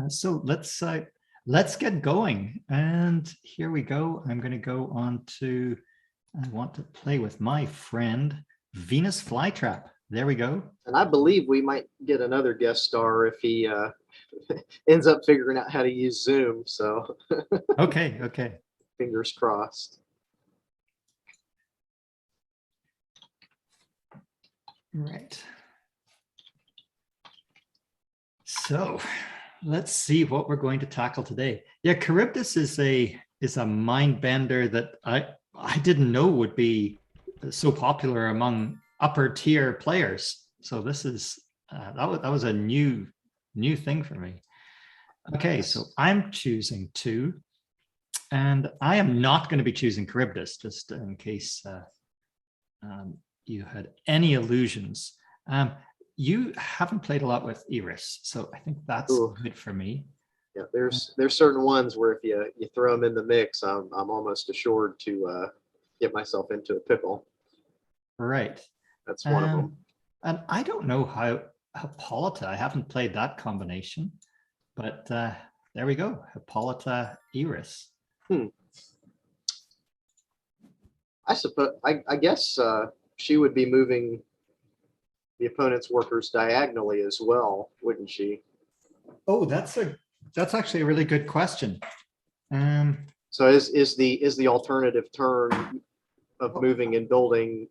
So let's get going. And here we go. I'm going to go on to, I want to play with my friend, Venus Flytrap. There we go. And I believe we might get another guest star if he ends up figuring out how to use Zoom. So Okay. fingers crossed. Right. So let's see what we're going to tackle today. Yeah, Charybdis is a mind bender that I didn't know would be so popular among upper tier players. So this is that was a new thing for me. Okay, so I'm choosing two, and I am not going to be choosing Charybdis, just in case you had any illusions. You haven't played a lot with Eris, so I think that's good for me. Yeah, there's certain ones where if you throw them in the mix, I'm almost assured to get myself into a pickle. Right. That's one of them. And I don't know how Hippolyta, I haven't played that combination, but there we go. Hippolyta, Eris. I suppose I guess she would be moving the opponent's workers diagonally as well, wouldn't she? Oh, that's actually a really good question. So is the alternative turn of moving and building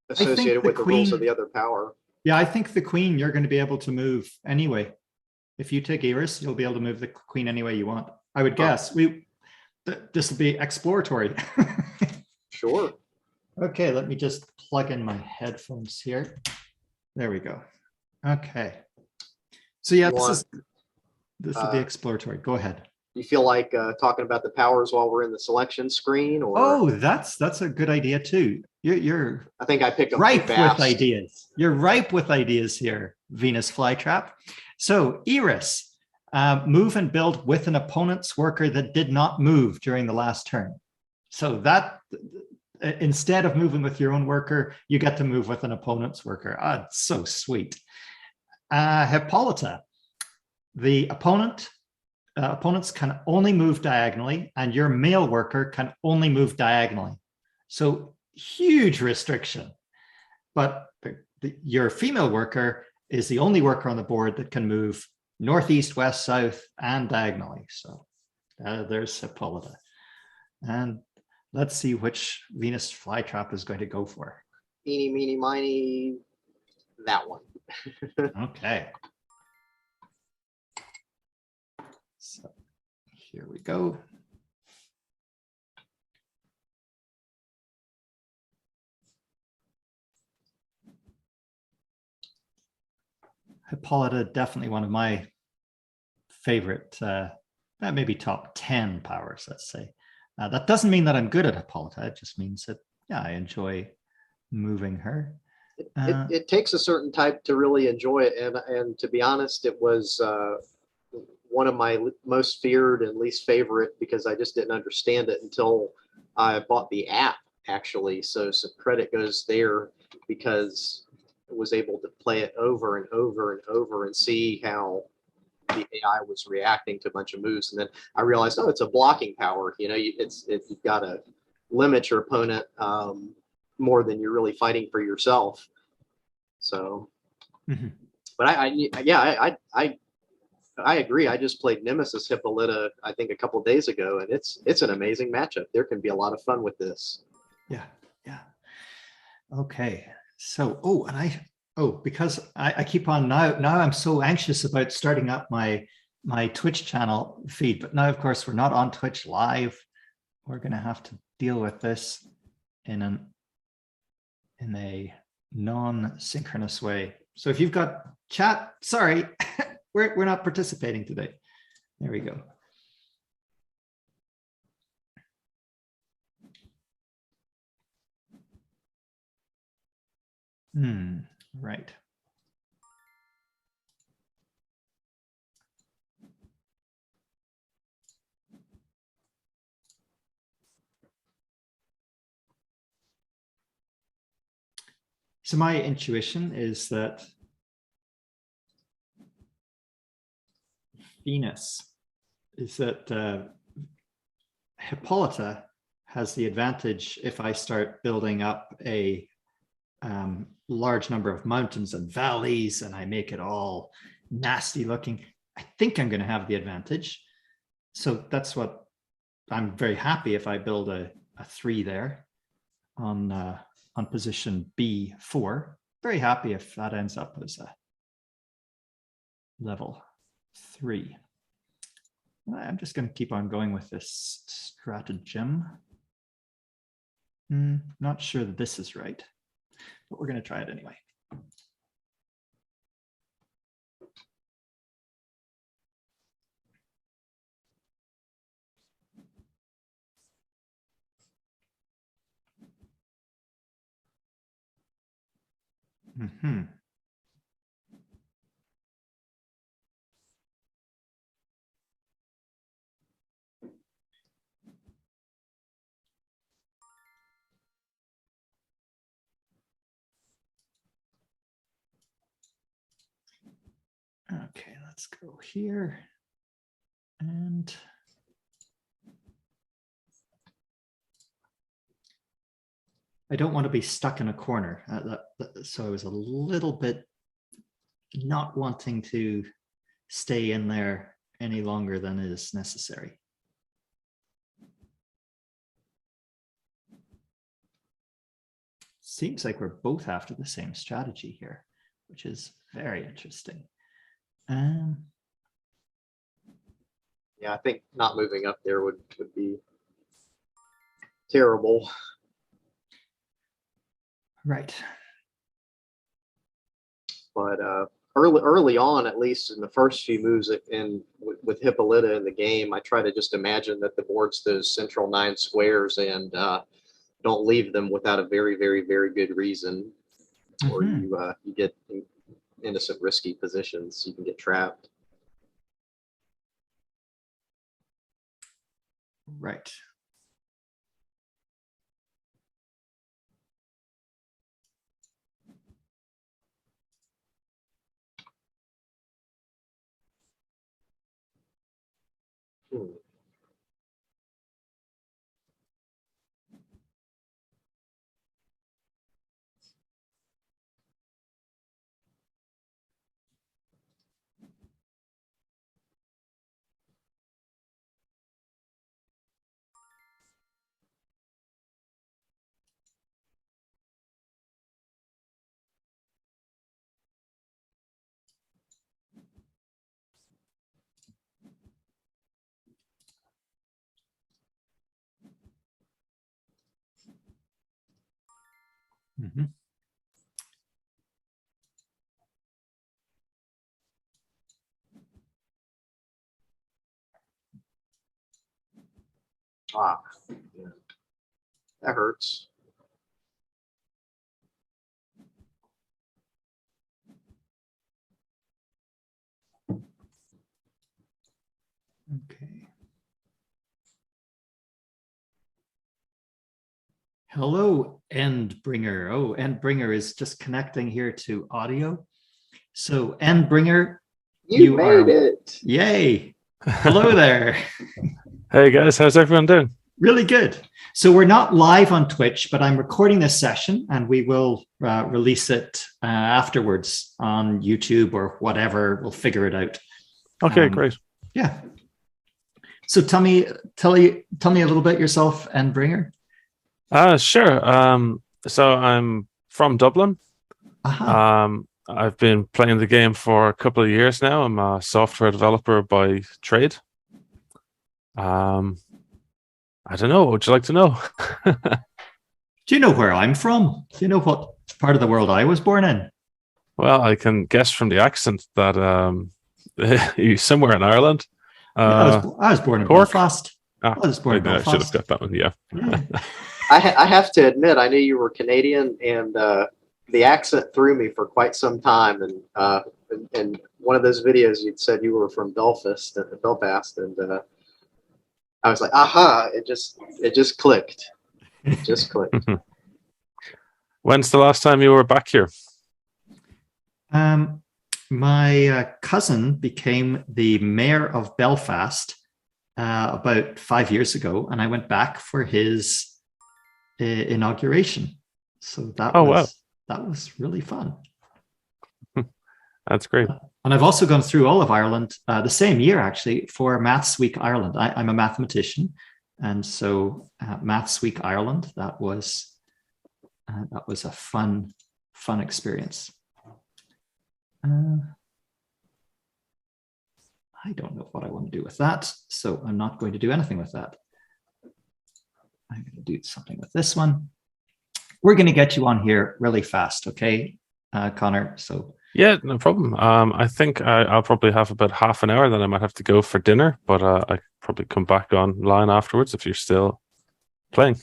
associated with the rules of the other power? Yeah, I think the queen you're going to be able to move anyway. If you take Eris, you'll be able to move the queen any way you want. I would guess. This will be exploratory. Sure. Okay, let me just plug in my headphones here. There we go. Okay. So yeah, this will be exploratory. Go ahead. You feel like talking about the powers while we're in the selection screen, or? Oh, that's a good idea too. You're I think I picked up ripe with ideas. You're ripe with ideas here, Venus Flytrap. So Eris, move and build with an opponent's worker that did not move during the last turn. So that instead of moving with your own worker, you get to move with an opponent's worker. Ah, it's so sweet. Hippolyta, the opponents can only move diagonally, and your male worker can only move diagonally. So huge restriction. But your female worker is the only worker on the board that can move northeast, west, south, and diagonally. So there's Hippolyta. And let's see which Venus Flytrap is going to go for. Eeny, meeny, miny, that one. Okay. So here we go. Hippolyta, definitely one of my favorite, maybe top 10 powers, let's say. That doesn't mean that I'm good at Hippolyta. It just means that, yeah, I enjoy moving her. It takes a certain type to really enjoy it. And to be honest, it was one of my most feared and least favorite because I just didn't understand it until I bought the app, actually. So some credit goes there because I was able to play it over and over and over and see how the AI was reacting to a bunch of moves. And then I realized, oh, it's a blocking power. You know, you've got to limit your opponent more than you're really fighting for yourself. So, but I agree. I just played Nemesis Hippolyta, I think, a couple of days ago, and it's an amazing matchup. There can be a lot of fun with this. Yeah. Okay. So, because I keep on now I'm so anxious about starting up my Twitch channel feed, but now of course we're not on Twitch live. We're going to have to deal with this in a non-synchronous way. So if you've got chat, sorry, we're not participating today. There we go. Right. So my intuition is that Venus is that Hippolyta has the advantage if I start building up a large number of mountains and valleys and I make it all nasty looking. I think I'm going to have the advantage. So that's what I'm very happy if I build a 3 there on position B4. Very happy if that ends up as a level 3. I'm just going to keep on going with this stratagem. Not sure that this is right, but we're going to try it anyway. Okay, let's go here. And I don't want to be stuck in a corner. So I was a little bit not wanting to stay in there any longer than is necessary. Seems like we're both after the same strategy here, which is very interesting. Yeah, I think not moving up there would be terrible. Right. But early on, at least in the first few moves with Hippolyta in the game, I try to just imagine that the board's those central 9 squares and don't leave them without a very, very, very good reason, or you get innocent, risky positions. You can get trapped. Right. Ah, yeah. That hurts. Okay. Hello, Endbringer. Oh, Endbringer is just connecting here to audio. So, Endbringer, You made it. Yay. Hello there. Hey guys, how's everyone doing? Really good. So we're not live on Twitch, but I'm recording this session and we will release it afterwards on YouTube or whatever. We'll figure it out. Okay, great. Yeah. So tell me a little bit yourself, Endbringer. Sure. So I'm from Dublin. I've been playing the game for a couple of years now. I'm a software developer by trade. I don't know. What would you like to know? Do you know where I'm from? Do you know what part of the world I was born in? Well, I can guess from the accent that you're somewhere in Ireland. I was born in Cork? Belfast. I should have got that one. Yeah. I have to admit, I knew you were Canadian, and the accent threw me for quite some time. And one of those videos, you'd said you were from Belfast, and I was like, aha! It just clicked. It just clicked. When's the last time you were back here? my cousin became the mayor of Belfast about 5 years ago, and I went back for his inauguration. So Oh, wow. that was really fun. That's great. And I've also gone through all of Ireland the same year, actually, for Maths Week Ireland. I'm a mathematician, and so Maths Week Ireland, that was a fun experience. I don't know what I want to do with that, so I'm not going to do anything with that. I'm going to do something with this one. We're going to get you on here really fast, okay, Connor? So yeah, no problem. I think I'll probably have about half an hour, then I might have to go for dinner, but I could probably come back online afterwards if you're still playing.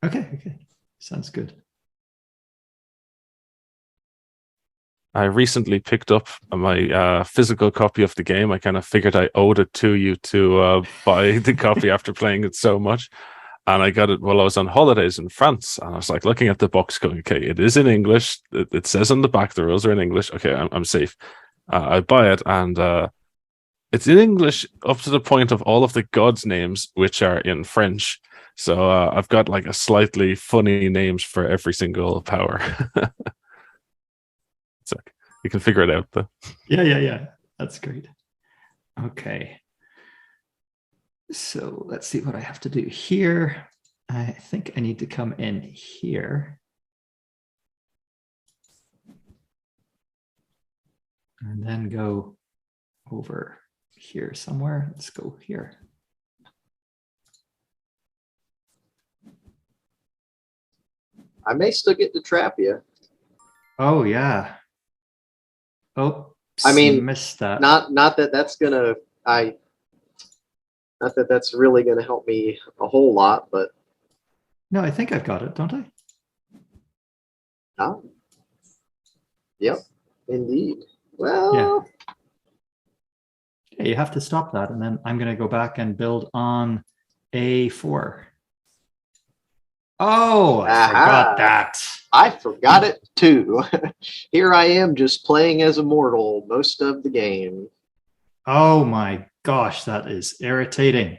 Okay. Sounds good. I recently picked up my physical copy of the game. I kind of figured I owed it to you to buy the copy after playing it so much. And I got it while I was on holidays in France. And I was like looking at the box going, okay, it is in English. It says on the back the rules are in English. Okay, I'm safe. I buy it, and it's in English up to the point of all of the gods' names, which are in French. So I've got like a slightly funny names for every single power. So you can figure it out, though. Yeah. That's great. Okay. So let's see what I have to do here. I think I need to come in here. And then go over here somewhere. Let's go here. I may still get to trap you. Oh, yeah. Oh, I mean, missed that. Not that that's gonna not that that's really gonna help me a whole lot, but No, I think I've got it, don't I? oh, yep, indeed. Well, yeah, you have to stop that, and then I'm going to go back and build on A4. Oh, I forgot that. I forgot it too. Here I am just playing as a mortal most of the game. Oh my gosh, that is irritating.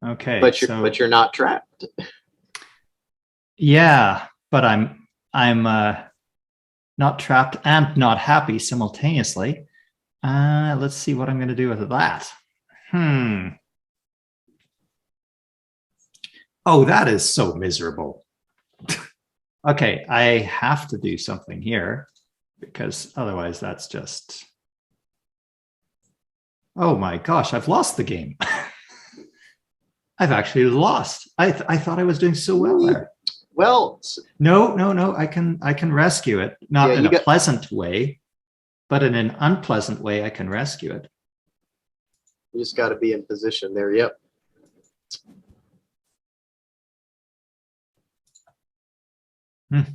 Okay, but you're not trapped. Yeah, but I'm not trapped and not happy simultaneously. Let's see what I'm going to do with that. Oh, that is so miserable. Okay, I have to do something here because otherwise that's just... Oh my gosh, I've lost the game. I've actually lost. I thought I was doing so well there. Well, no. I can rescue it, not in a pleasant way, but in an unpleasant way. I can rescue it. You just got to be in position there. Yep. There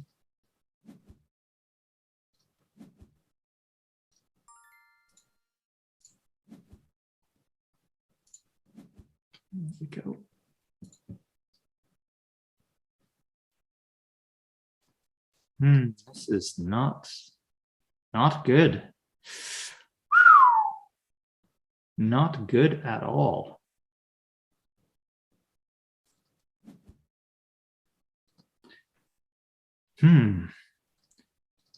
we go. This is not good. Not good at all.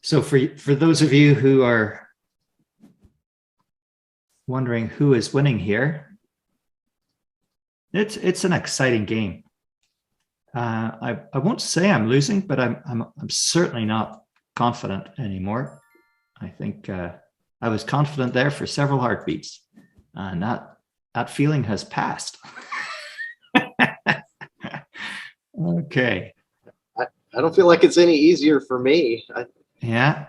So for those of you who are wondering who is winning here, it's an exciting game. I won't say I'm losing, but I'm certainly not confident anymore. I think I was confident there for several heartbeats, and that feeling has passed. Okay. I don't feel like it's any easier for me. Yeah.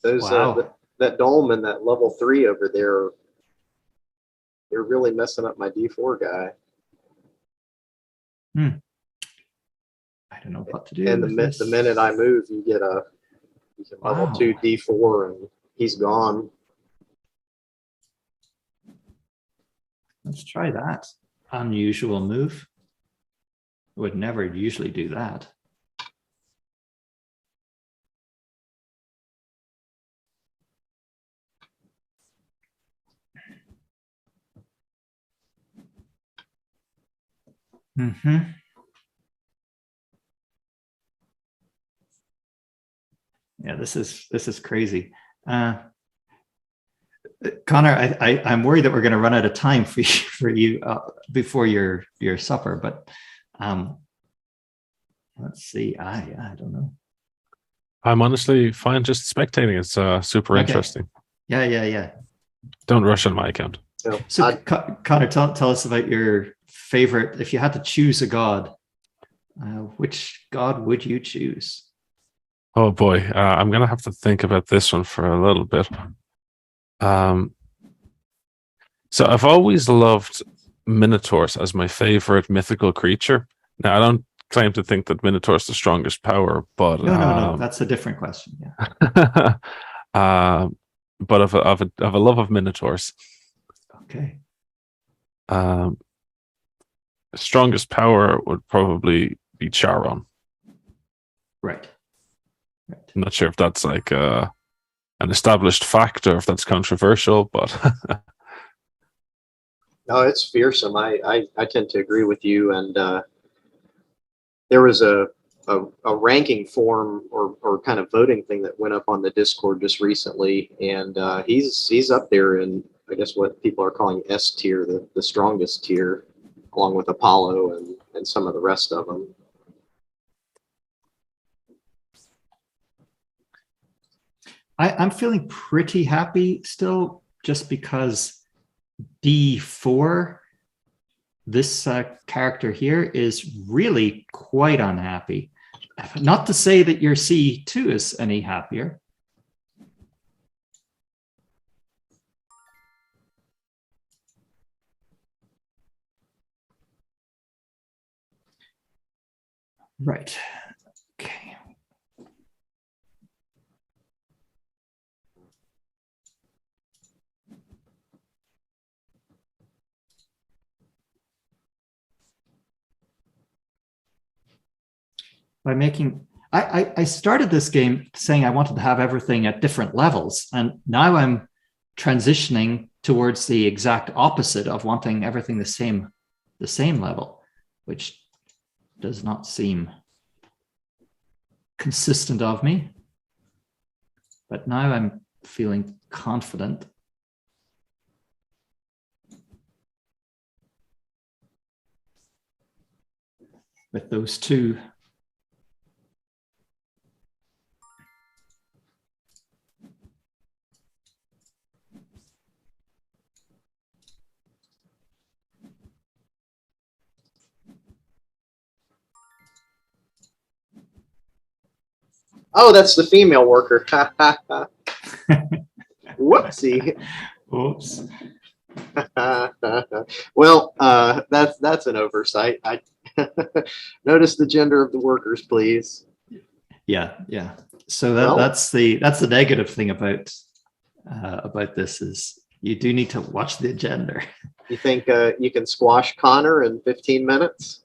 Those that dome and that level 3 over there, they're really messing up my D4 guy. I don't know what to do. And the minute I move, you get a level 2 D4, and he's gone. Let's try that. Unusual move. I would never usually do that. Mm-hmm. Yeah, this is crazy. Connor, I'm worried that we're going to run out of time for you before your supper, but let's see. I don't know. I'm honestly fine just spectating. It's super interesting. Yeah. Don't rush on my account. So, Connor, tell us about your favorite. If you had to choose a god, which god would you choose? Oh boy, I'm gonna have to think about this one for a little bit. So I've always loved minotaurs as my favorite mythical creature. Now I don't claim to think that minotaur's the strongest power, but No, that's a different question. Yeah. But of a love of minotaurs. Okay. Strongest power would probably be Charon. Right. I'm not sure if that's like an established fact or if that's controversial, but No, it's fearsome. I tend to agree with you. And there was a ranking form or kind of voting thing that went up on the Discord just recently, and he's up there in, I guess, what people are calling S tier, the strongest tier, along with Apollo and some of the rest of them. I'm feeling pretty happy still, just because D4, this character here, is really quite unhappy. Not to say that your C2 is any happier. Right. Okay. By making, I started this game saying I wanted to have everything at different levels, and now I'm transitioning towards the exact opposite of wanting everything the same level, which does not seem consistent of me. But now I'm feeling confident. With those two. Oh, that's the female worker. Whoopsie. Oops. Well, that's an oversight. I notice the gender of the workers, please. Yeah. So that's the negative thing about this, is you do need to watch the gender. You think you can squash Connor in 15 minutes?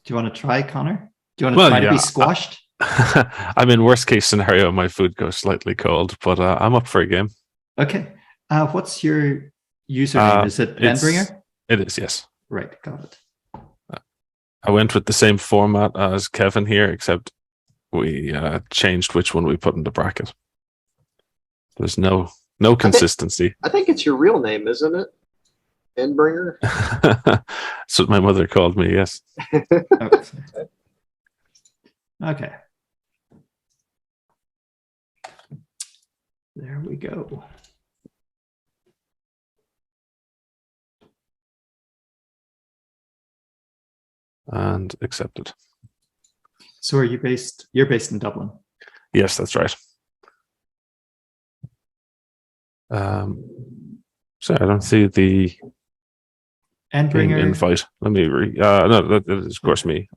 Do you want to try, Connor? Do you want to try to be squashed? I'm in worst case scenario, my food goes slightly cold, but I'm up for a game. Okay. What's your username? Is it Endbringer? It is, yes. Right, got it. I went with the same format as Kevin here, except we changed which one we put in the bracket. There's no consistency. I think it's your real name, isn't it? Endbringer? That's what my mother called me, yes. Okay. There we go. And accepted. So are you based? You're based in Dublin. Yes, that's right. So I don't see the Endbringer invite. Let me no, that is of course me.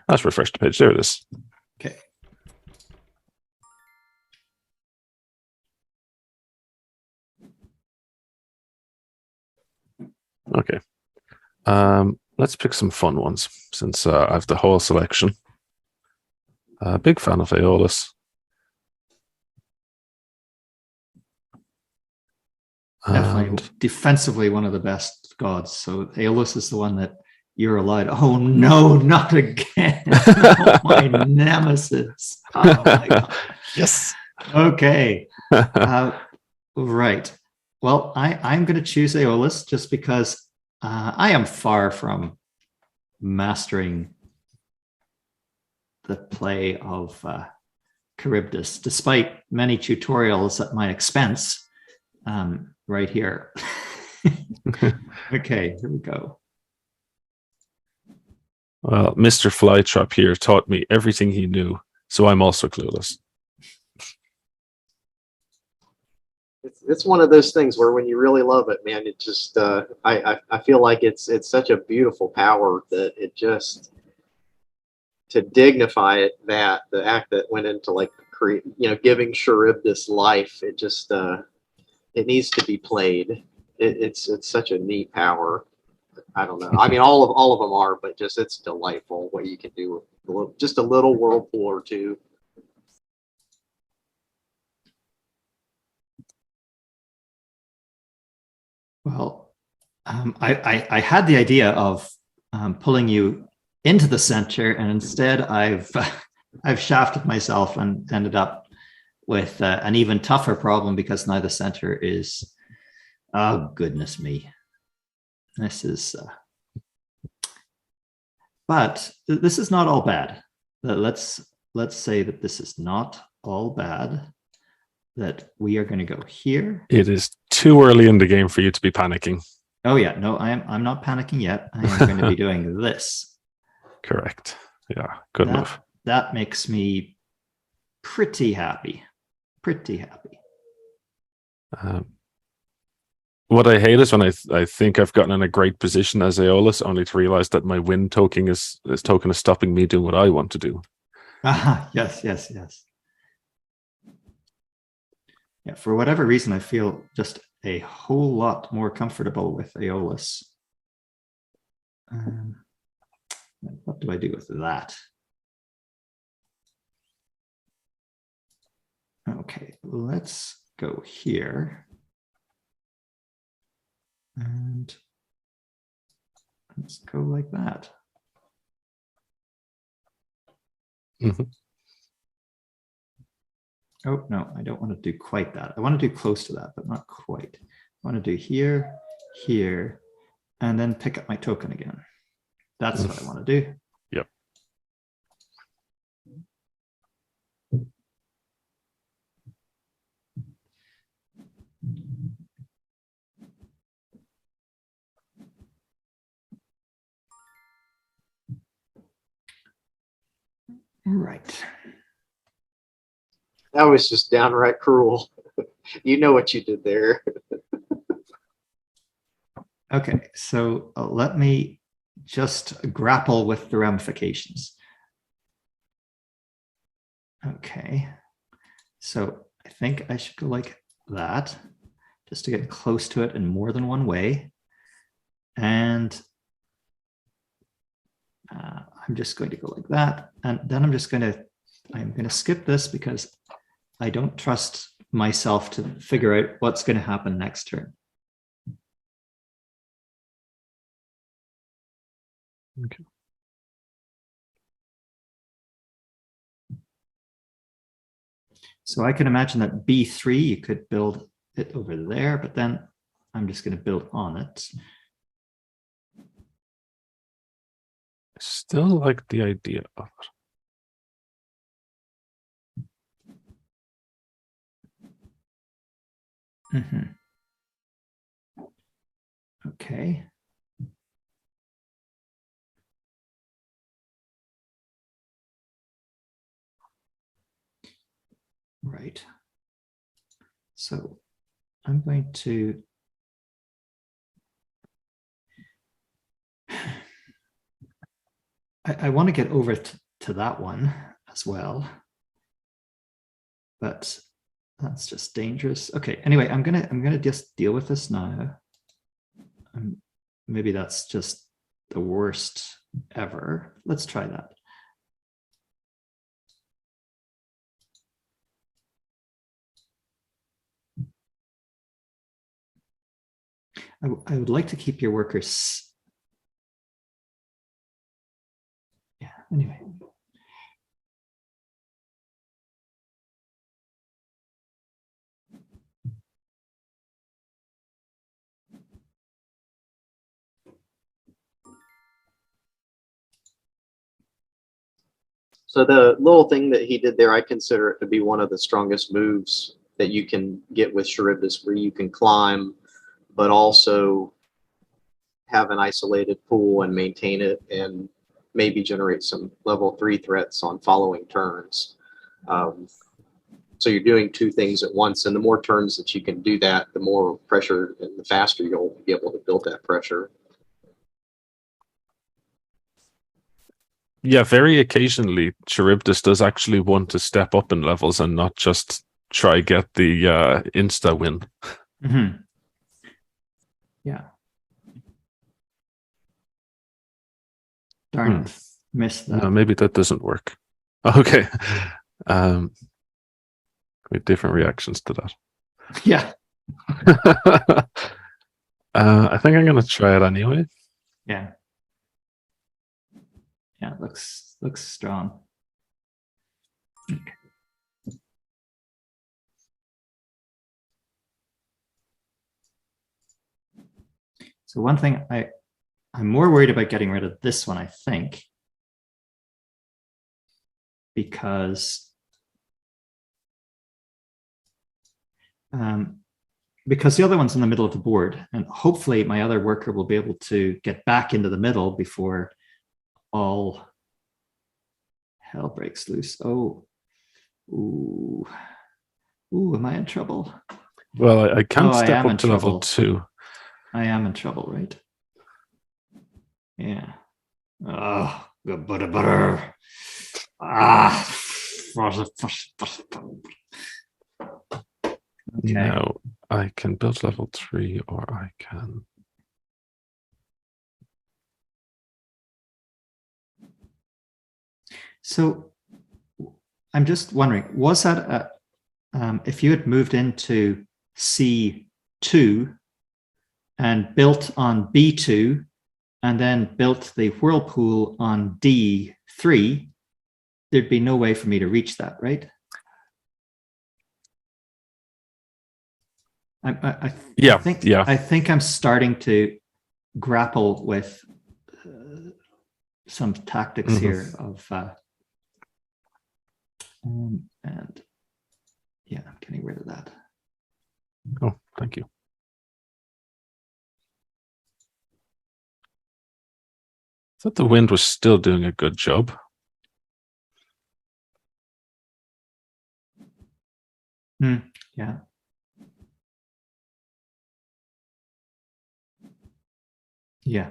Let's refresh the page. There it is. Okay. Okay. Let's pick some fun ones since I have the whole selection. Big fan of Aeolus. Definitely defensively one of the best gods. So Aeolus is the one that you're allowed. Oh no, not again. No, my nemesis. Oh my God. Yes. Okay. Right. Well, I'm going to choose Aeolus just because I am far from mastering the play of Charybdis, despite many tutorials at my expense. Right here. Okay, here we go. Well, Mr. Flytrap here taught me everything he knew, so I'm also clueless. It's one of those things where when you really love it, man, it just I feel like it's such a beautiful power that it just, to dignify it, that the act that went into like giving Charybdis life, it just it needs to be played. It's such a neat power. I don't know. I mean, all of them are, but just it's delightful what you can do with just a little whirlpool or two. Well, I had the idea of pulling you into the center, and instead I've shafted myself and ended up with an even tougher problem because now the center is, oh goodness me, this is. But this is not all bad. Let's say that this is not all bad. That we are going to go here. It is too early in the game for you to be panicking. Oh yeah, no, I'm not panicking yet. I am going to be doing this. Correct. Yeah, good move. That makes me pretty happy. Pretty happy. What I hate is when I think I've gotten in a great position as Aeolus, only to realize that my win token is stopping me doing what I want to do. Yes. Yeah, for whatever reason, I feel just a whole lot more comfortable with Aeolus. What do I do with that? Okay, let's go here. And let's go like that. Mm-hmm. Oh, no, I don't want to do quite that. I want to do close to that, but not quite. I want to do here, here, and then pick up my token again. That's what I want to do. Yep. Right. That was just downright cruel. You know what you did there. Okay, so let me just grapple with the ramifications. Okay, so I think I should go like that, just to get close to it in more than one way. And I'm just going to go like that. And then I'm going to skip this because I don't trust myself to figure out what's going to happen next turn. Okay. So I can imagine that B3, you could build it over there, but then I'm just going to build on it. I still like the idea of it. Mm-hmm. Okay. Right. So I'm going to I want to get over to that one as well, but that's just dangerous. Okay. Anyway, I'm gonna just deal with this now. Maybe that's just the worst ever. Let's try that. I would like to keep your workers Anyway. So the little thing that he did there, I consider it to be one of the strongest moves that you can get with Charybdis, where you can climb, but also have an isolated pool and maintain it, and maybe generate some level 3 threats on following turns. So you're doing two things at once, and the more turns that you can do that, the more pressure and the faster you'll be able to build that pressure. Yeah, very occasionally, Charybdis does actually want to step up in levels and not just try get the insta win. Mm-hmm. Yeah. Darn it. Missed that. No, maybe that doesn't work. Okay. With different reactions to that. Yeah. I think I'm going to try it anyway. Yeah. Yeah, it looks strong. Okay. So one thing I'm more worried about getting rid of this one, I think, because the other one's in the middle of the board, and hopefully my other worker will be able to get back into the middle before all hell breaks loose. Oh, ooh, am I in trouble? Well, I can't I step am up in to level trouble. 2. I am in trouble, right? Yeah. Oh, good butter. Ah. Okay. Now I can build level 3, or I can. So I'm just wondering, was that if you had moved into C2 and built on B2 and then built the whirlpool on D3, there'd be no way for me to reach that, right? I think I'm starting to grapple with some tactics here of and yeah, I'm getting rid of that. Oh, thank you. I thought the wind was still doing a good job. Yeah. Yeah.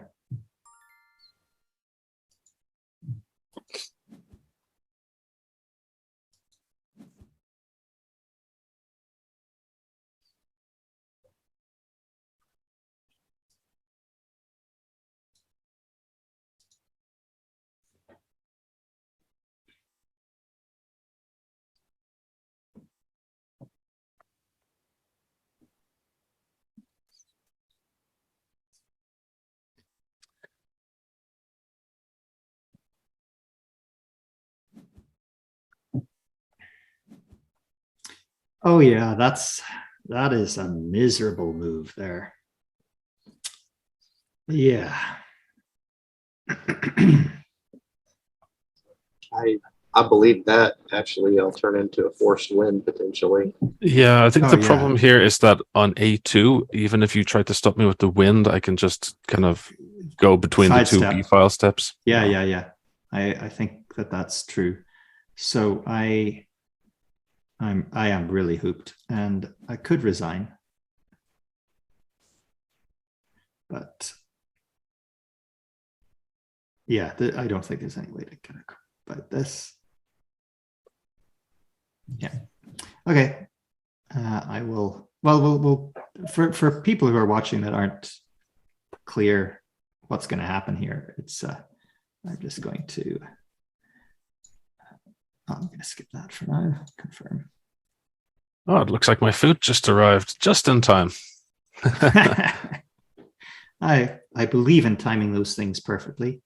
Oh yeah, that is a miserable move there. Yeah. I believe that actually I'll turn into a forced win potentially. Yeah, I think the problem here is that on A2, even if you try to stop me with the wind, I can just kind of go between the two B file steps. Yeah. I think that's true. So I am really hooped, and I could resign, but yeah, I don't think there's any way to get it. But this, yeah, okay. I will. Well, we'll for people who are watching that aren't clear what's going to happen here. It's I'm just going to. I'm going to skip that for now. Confirm. Oh, it looks like my food just arrived just in time. I believe in timing those things perfectly.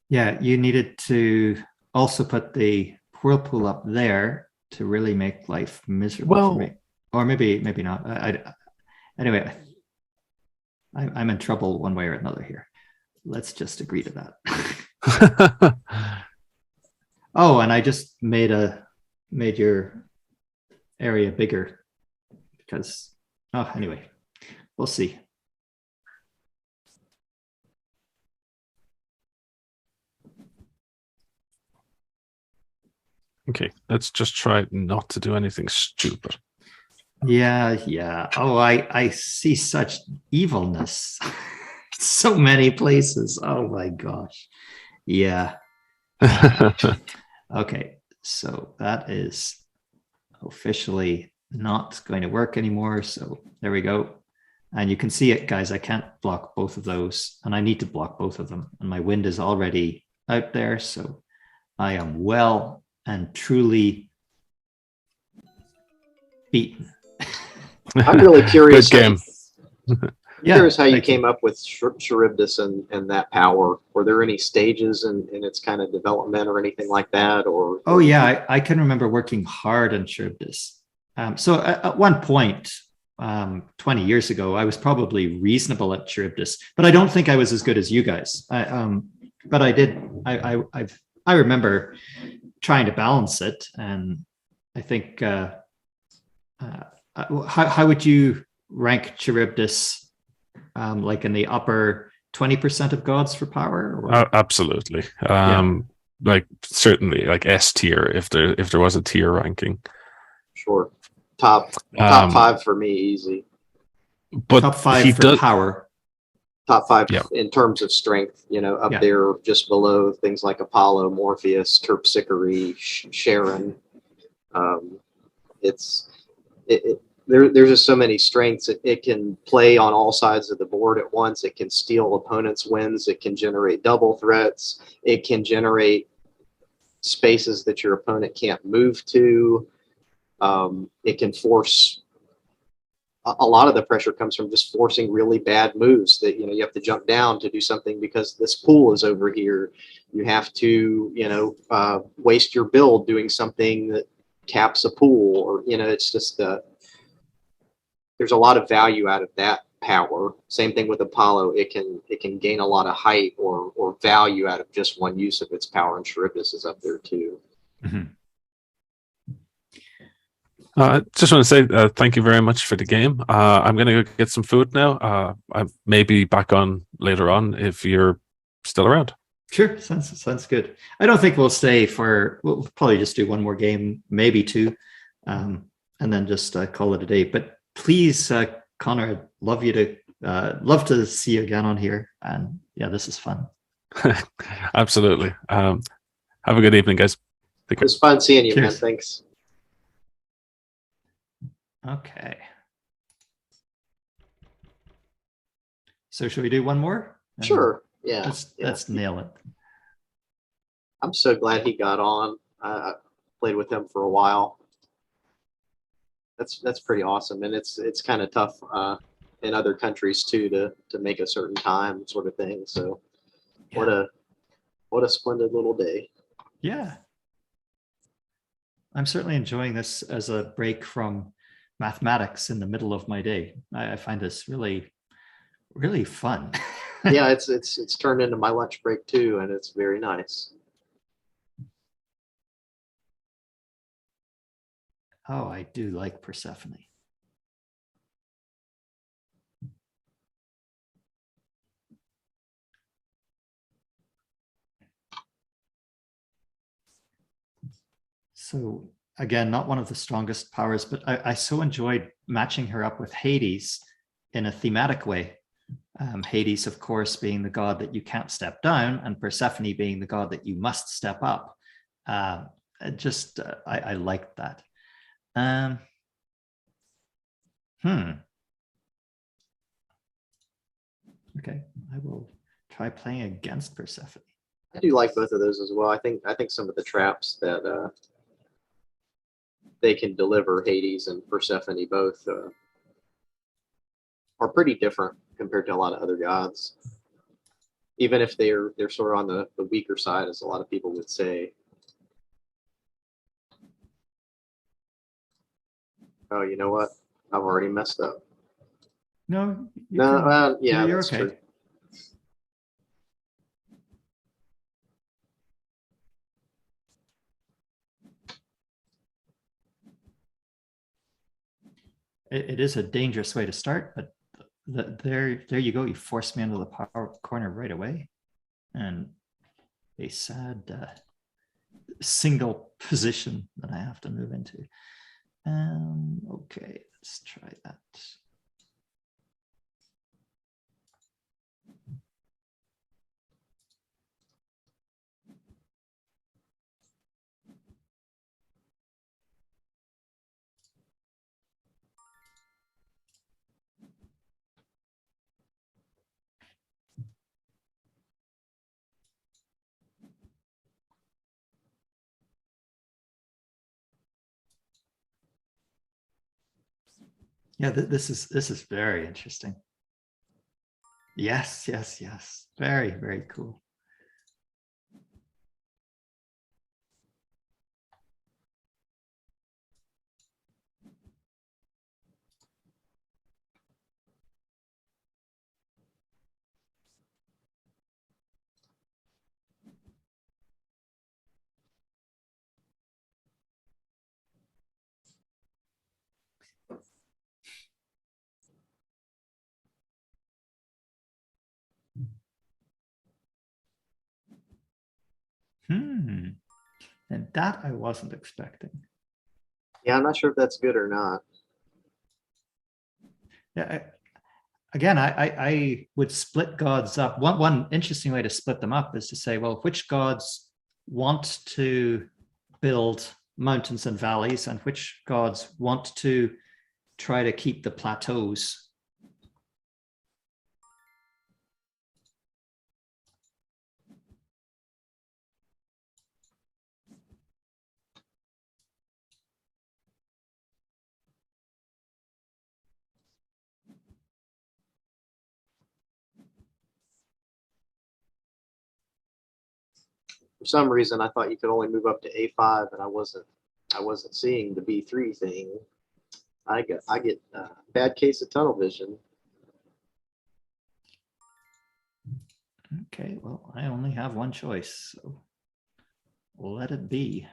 Yeah, you needed to also put the whirlpool up there to really make life miserable for me. Or maybe not. Anyway, I'm in trouble one way or another here. Let's just agree to that. Oh, and I just made your area bigger because anyway, we'll see. Okay, let's just try not to do anything stupid. Yeah. Oh, I see such evilness. So many places. Oh my gosh. Yeah. Okay, so that is officially not going to work anymore. So there we go. And you can see it, guys. I can't block both of those, and I need to block both of them. And my wind is already out there. So I am well and truly beaten. I'm really curious. Good game. Curious how you came up with Charybdis and that power. Were there any stages in its kind of development or anything like that? Or I can remember working hard on Charybdis. So at one point, 20 years ago, I was probably reasonable at Charybdis, but I don't think I was as good as you guys. But I did. I remember trying to balance it, and I think. How would you rank Charybdis? Like in the upper 20% of gods for power? Absolutely. Like certainly like S tier if there was a tier ranking. Sure. Top 5 for me, easy. But top 5 for power. Top 5 in terms of strength, up there just below things like Apollo, Morpheus, Terpsichore, Charon. There's just so many strengths. It can play on all sides of the board at once. It can steal opponents' wins. It can generate double threats. It can generate spaces that your opponent can't move to. It can force. A lot of the pressure comes from just forcing really bad moves that you have to jump down to do something because this pool is over here. You have to waste your build doing something that caps a pool, or it's just there's a lot of value out of that power. Same thing with Apollo. It can gain a lot of height or value out of just one use of its power, and Charybdis is up there too. Mm-hmm. I just want to say thank you very much for the game. I'm going to go get some food now. I may be back on later on if you're still around. Sure, sounds good. I don't think we'll stay we'll probably just do one more game, maybe two, and then just call it a day. But please, Connor, I'd love to see you again on here. And yeah, this is fun. Absolutely. Have a good evening, guys. It was fun seeing you, Cheers. man. Thanks. Okay. So should we do one more? Sure. Yeah. Let's nail it. I'm so glad he got on. I played with him for a while. That's pretty awesome, and it's kind of tough in other countries too to make a certain time sort of thing. So, what a splendid little day. Yeah, I'm certainly enjoying this as a break from mathematics in the middle of my day. I find this really, really fun. Yeah, it's turned into my lunch break too, and it's very nice. Oh, I do like Persephone. So again, not one of the strongest powers, but I so enjoyed matching her up with Hades in a thematic way. Hades, of course, being the god that you can't step down, and Persephone being the god that you must step up. I liked that. Okay, I will try playing against Persephone. I do like both of those as well. I think some of the traps that they can deliver, Hades and Persephone both, are pretty different compared to a lot of other gods. even if they're sort of on the weaker side, as a lot of people would say. Oh, you know what? I've already messed up. No, No, yeah, you're that's okay. true. It is a dangerous way to start, but there you go. You forced me into the power corner right away, and a sad single position that I have to move into. Okay, let's try that. Yeah, this is very interesting. Yes, yes, yes. Very, very cool. And that I wasn't expecting. Yeah, I'm not sure if that's good or not. Yeah, again, I would split gods up. One interesting way to split them up is to say, well, which gods want to build mountains and valleys, and which gods want to try to keep the plateaus. For some reason, I thought you could only move up to A5, and I wasn't seeing the B3 thing. I get bad case of tunnel vision. Okay, well, I only have one choice, so let it be.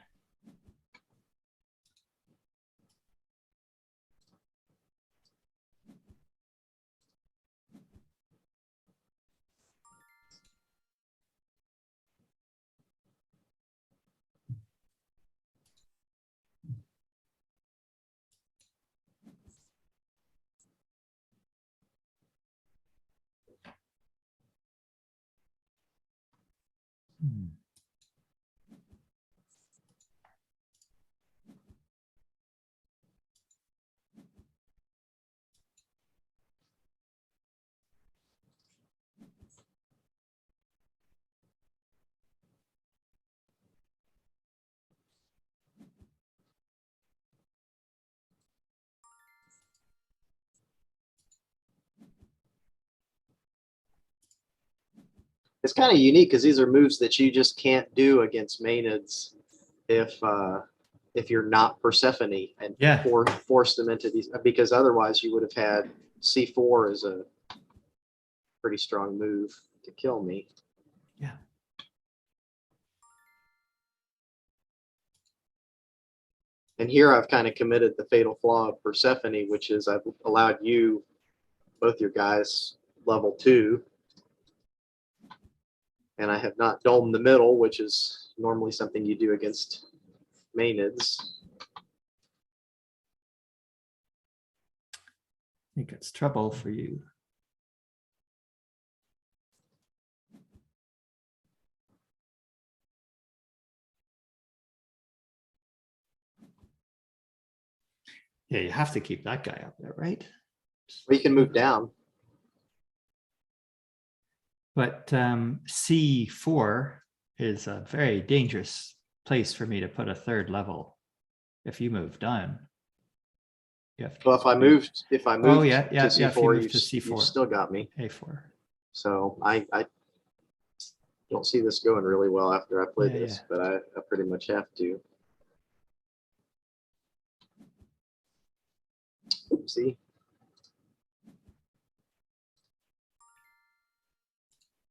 Hmm. It's kind of unique because these are moves that you just can't do against Maenads if you're not Persephone and Yeah, force them into these, because otherwise you would have had C4 as a pretty strong move to kill me. yeah. And here I've kind of committed the fatal flaw of Persephone, which is I've allowed you, both your guys, level 2. And I have not domed the middle, which is normally something you do against Maenads. I think it's trouble for you. Yeah, you have to keep that guy up there, right? Or you can move down. But C4 is a very dangerous place for me to put a third level. If you move down, you have to. Well, if I moved Oh yeah, to yeah, C4, yeah. If you move to C4, you've still got me. A4. So I Don't see this going really well after I play Yeah, this, but I pretty much have to. Oopsie.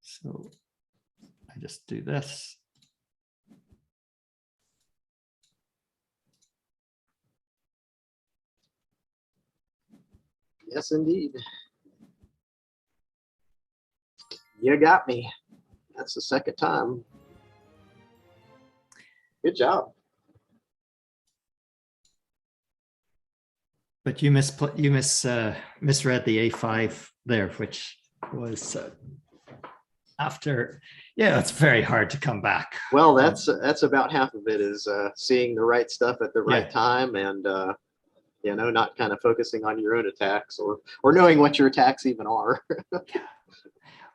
So I just do this. Yes, indeed. You got me. That's the second time. Good job. But you misread the A5 there, which was after. Yeah, it's very hard to come back. Well, that's about half of it is seeing the right stuff at the right Yeah. time, and you know, not kind of focusing on your own attacks or knowing what your attacks even are.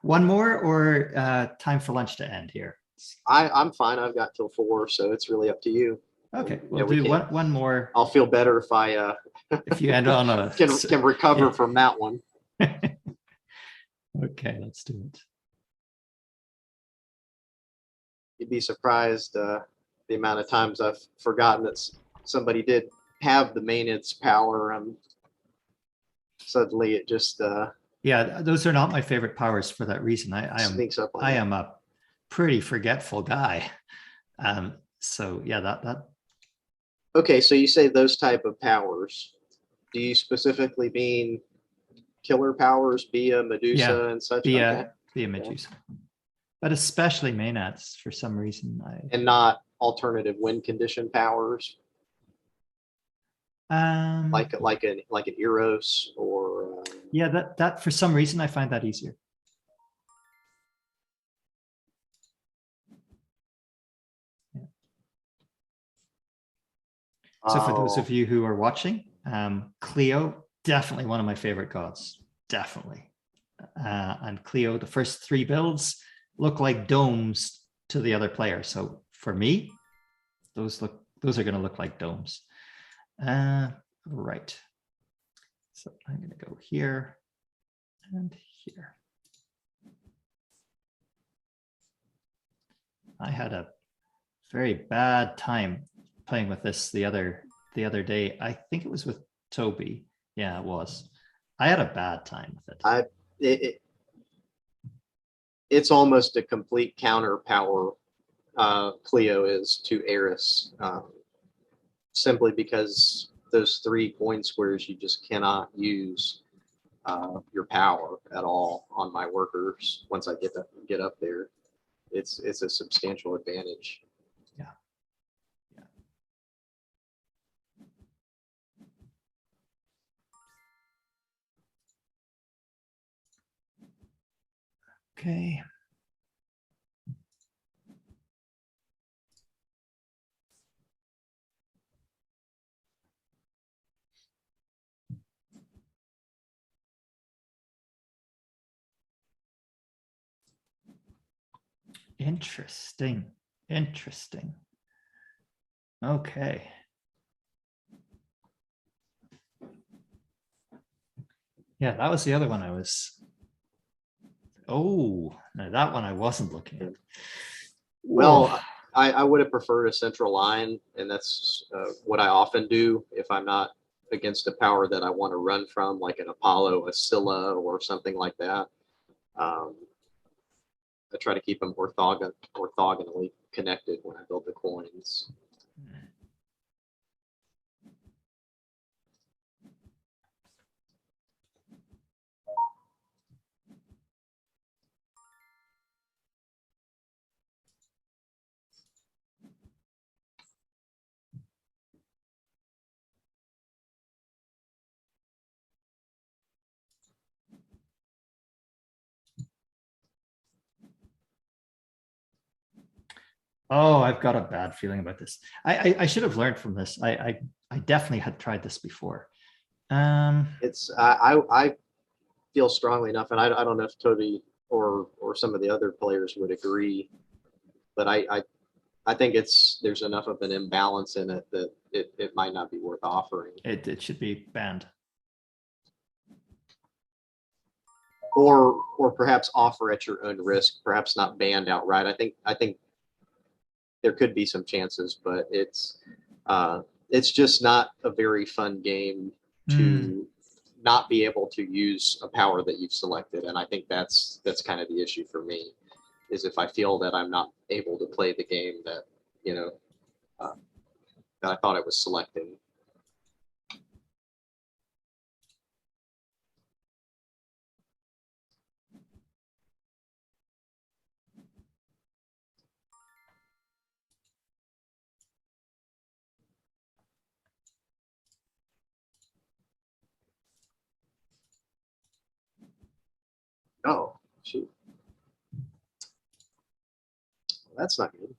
One more or time for lunch to end here? I'm fine. I've got till 4, so it's really up to you. Okay, Yeah, we'll we do can- one more. I'll feel better if I If you end on a can recover Yeah. from that one. Okay, let's do it. You'd be surprised the amount of times I've forgotten that somebody did have the Maenads power, and suddenly it just Yeah, those are not my favorite powers for that reason. I sneaks up on I you. am a pretty forgetful guy. So yeah, that Okay, so you say those type of powers. Do you specifically mean killer powers, Bia, Medusa, Yeah, and such? be Okay. a Medusa, but especially Maenads for some reason. And not alternative win condition powers like an Eros or yeah, that for some reason I find that easier. So for those of you who are watching, Clio, definitely one of my favorite gods, definitely. And Clio, the first 3 builds look like domes to the other player. So for me, those are going to look like domes. Right. So I'm going to go here and here. I had a very bad time playing with this the other day. I think it was with Toby. Yeah, it was. I had a bad time with it. It's almost a complete counter power. Clio is to Eris, simply because those 3 coin squares you just cannot use your power at all on my workers. Once I get up there, it's a substantial advantage. Yeah. Okay. Interesting. Okay. Yeah, that was the other one I was. Oh, no, that one I wasn't looking at. Well, Whoa. I would have preferred a central line, and that's what I often do if I'm not against a power that I want to run from, like an Apollo, a Scylla, or something like that. I try to keep them orthogonally connected when I build the coins. Oh, I've got a bad feeling about this. I should have learned from this. I definitely had tried this before. It's I feel strongly enough, and I don't know if Toby or some of the other players would agree, but I think there's enough of an imbalance in it that it might not be worth offering. It should be banned. or perhaps offer at your own risk, perhaps not banned outright. I think there could be some chances, but it's just not a very fun game to not be able to use a power that you've selected. And I think that's kind of the issue for me, is if I feel that I'm not able to play the game that, you know, that I thought I was selecting. Oh, shoot. That's not good.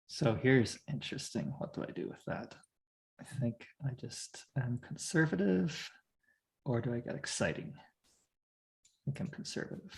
So here's interesting. What do I do with that? I think I just am conservative, or do I get exciting? I think I'm conservative.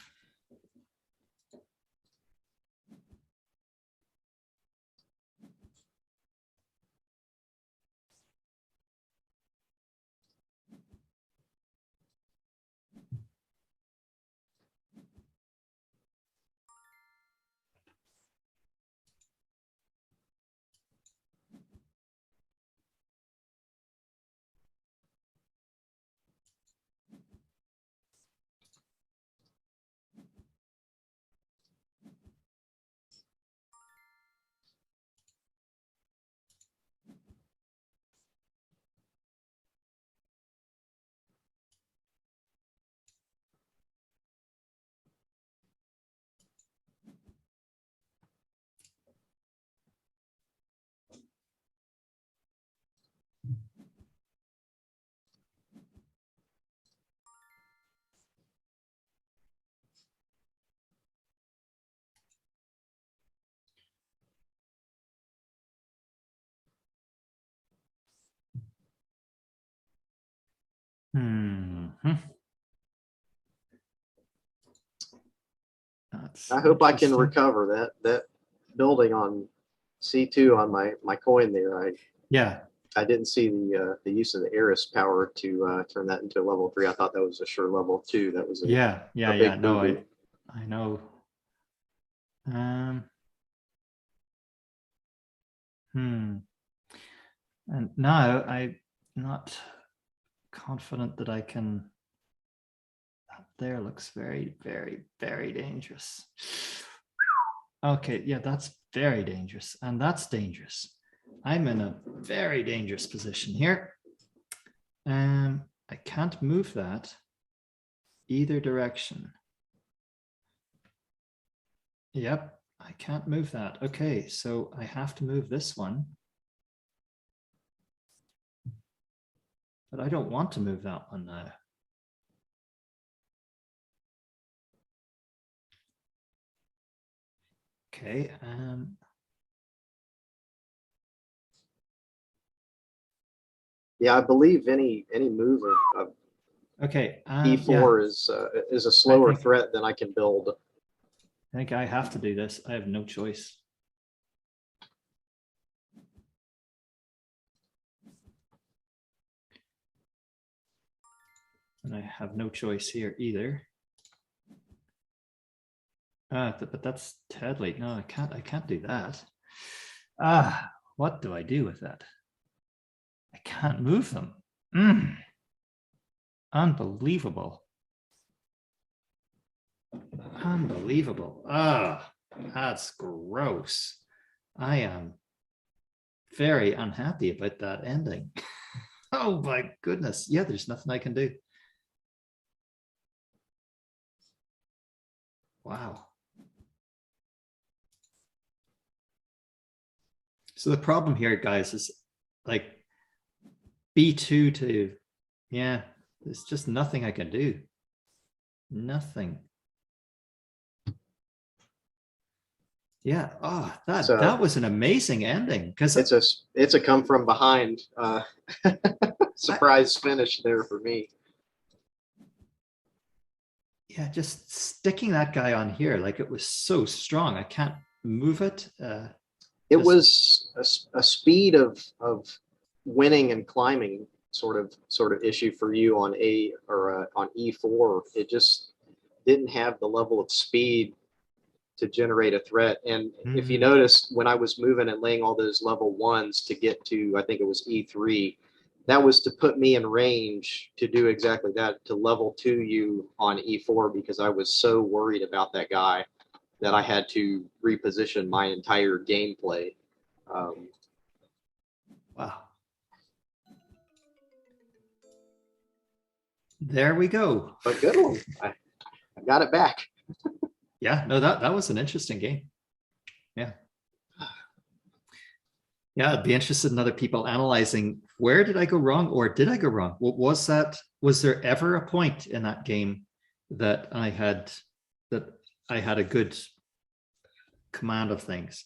That's I hope I can interesting. recover that building on C2 on my coin there. Yeah, I didn't see the use of the Eris power to turn that into a level 3. I thought that was a sure level 2. That was a big No, boo-boo. I know. And now I'm not confident that I can. That there looks very, very, very dangerous. Okay, yeah, that's very dangerous, and that's dangerous. I'm in a very dangerous position here. I can't move that either direction. Yep, I can't move that. Okay, so I have to move this one. But I don't want to move that one now. Okay. Yeah, I believe any move of Okay. E4 is a slower threat than I can build. I think I have to do this. I have no choice. And I have no choice here either. But that's deadly. No, I can't do that. What do I do with that? I can't move them. Unbelievable. Unbelievable. That's gross. I am very unhappy about that ending. Oh my goodness. Yeah, there's nothing I can do. Wow. So the problem here, guys, is like B2 to, yeah, there's just nothing I can do. Nothing. Yeah. Oh, that was an amazing ending, because it's a come from behind surprise finish there for me. Yeah, just sticking that guy on here, like it was so strong. I can't move it. It was a speed of winning and climbing sort of issue for you on on E4. It just didn't have the level of speed to generate a threat. And if you notice, when I was moving and laying all those level ones to get to, I think it was E3, that was to put me in range to do exactly that, to level 2 you on E4, because I was so worried about that guy that I had to reposition my entire gameplay. Wow. There we go. But good one. I got it back. Yeah, no, that was an interesting game. Yeah. Yeah, I'd be interested in other people analyzing, where did I go wrong, or did I go wrong? What was that? Was there ever a point in that game that I had a good command of things?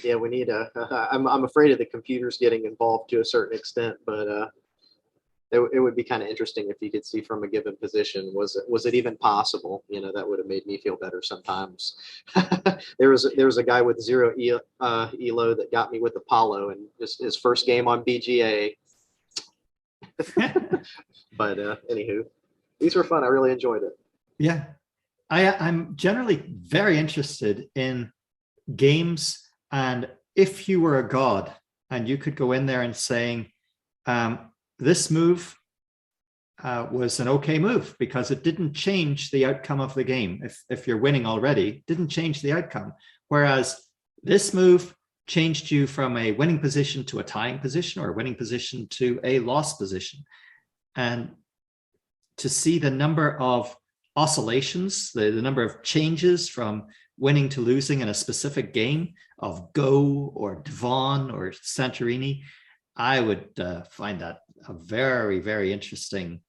Yeah, we need I'm afraid of the computers getting involved to a certain extent, but it would be kind of interesting if you could see from a given position, was it even possible? You know, that would have made me feel better sometimes. there was a guy with 0 elo that got me with Apollo, and just his first game on BGA. But anywho, these were fun. I really enjoyed it. Yeah, I'm generally very interested in games, and if you were a god and you could go in there and saying, this move was an okay move because it didn't change the outcome of the game. If you're winning already, didn't change the outcome. Whereas this move changed you from a winning position to a tying position, or a winning position to a loss position. And to see the number of oscillations, the number of changes from winning to losing in a specific game of Go or Devon or Santorini, I would find that a very, very interesting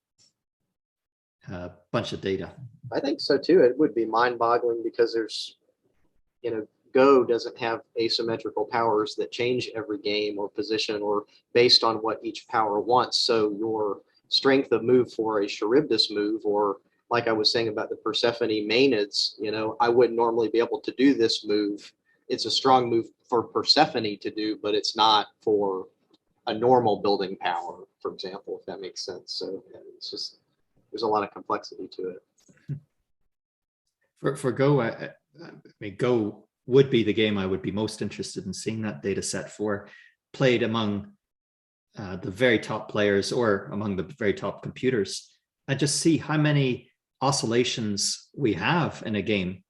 bunch of data. I think so too. It would be mind-boggling because there's, Go doesn't have asymmetrical powers that change every game or position or based on what each power wants. So your strength of move for a Charybdis move, or like I was saying about the Persephone Maenads, I wouldn't normally be able to do this move. It's a strong move for Persephone to do, but it's not for a normal building power, for example, if that makes sense. So it's just, there's a lot of complexity to it. For Go, I mean, Go would be the game I would be most interested in seeing that data set for, played among the very top players or among the very top computers, and just see how many oscillations we have in a game.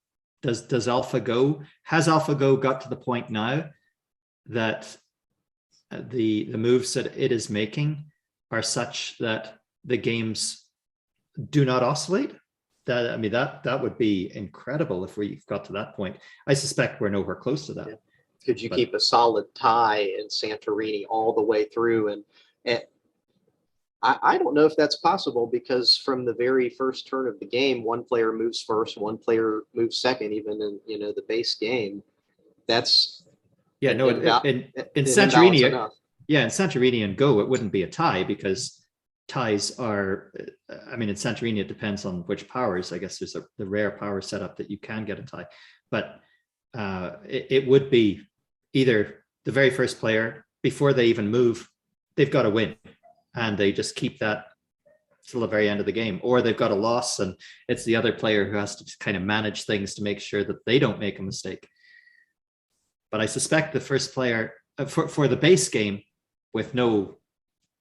Has AlphaGo got to the point now that the moves that it is making are such that the games do not oscillate? I mean, that would be incredible if we got to that point. I suspect we're nowhere close to that. Yeah. Could you But- keep a solid tie in Santorini all the way through? And I don't know if that's possible, because from the very first turn of the game, one player moves first, one player moves second, even in, you know, the base game. That's Yeah, no, in imbalance Santorini, enough. yeah, in Santorini and Go, it wouldn't be a tie because ties are, I mean, in Santorini, it depends on which powers. I guess there's the rare power setup that you can get a tie, but it would be either the very first player, before they even move, they've got to win, and they just keep that till the very end of the game, or they've got a loss and it's the other player who has to kind of manage things to make sure that they don't make a mistake. But I suspect the first player for the base game with no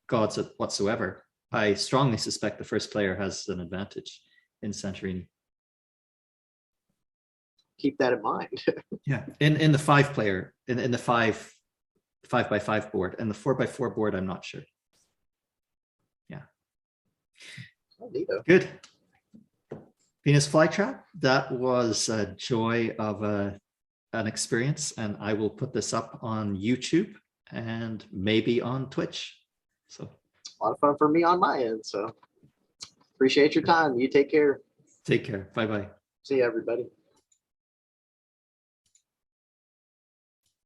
gods whatsoever, I strongly suspect the first player has an advantage in Santorini. Keep that in mind. Yeah, in the 5-player, in the 5x5 board, and the 4x4 board, I'm not sure. Yeah. Oh, neato. Good. Venus flytrap, that was a joy of an experience, and I will put this up on YouTube and maybe on Twitch. So A lot of fun for me on my end. So appreciate your time. You take care. take care. Bye-bye. See you, everybody.